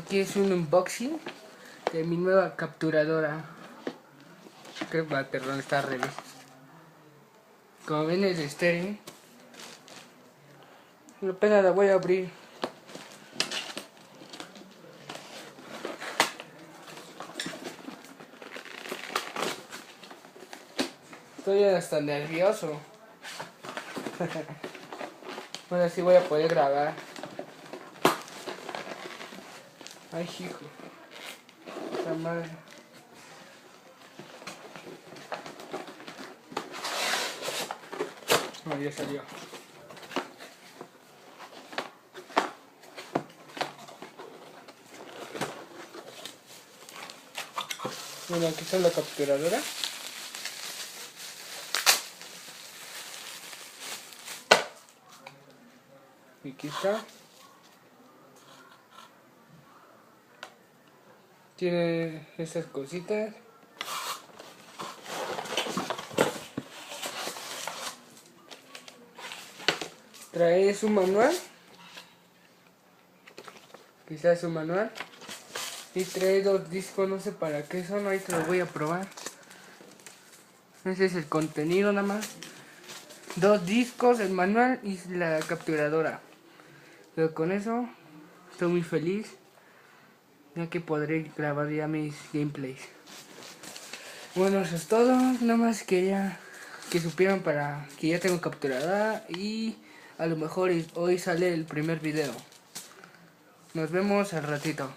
aquí es un unboxing de mi nueva capturadora. Creo que, perdón, está al revés. Como ven, es de estéreo. Apenas la voy a abrir. Estoy hasta nervioso. Ahora sí voy a poder grabar. Ay, hijo. Esta madre. No, ya salió. Bueno, aquí está la capturadora. Y aquí está. Tiene estas cositas. Trae su manual. Quizás su manual. Y trae 2 discos, no sé para qué son, ahí te lo voy a probar. Ese es el contenido nada más. 2 discos, el manual y la capturadora. Pero con eso estoy muy feliz, ya que podré grabar ya mis gameplays. Bueno, eso es todo. Nada más quería que supieran para que ya tengo capturadora y a lo mejor hoy sale el primer video. Nos vemos al ratito.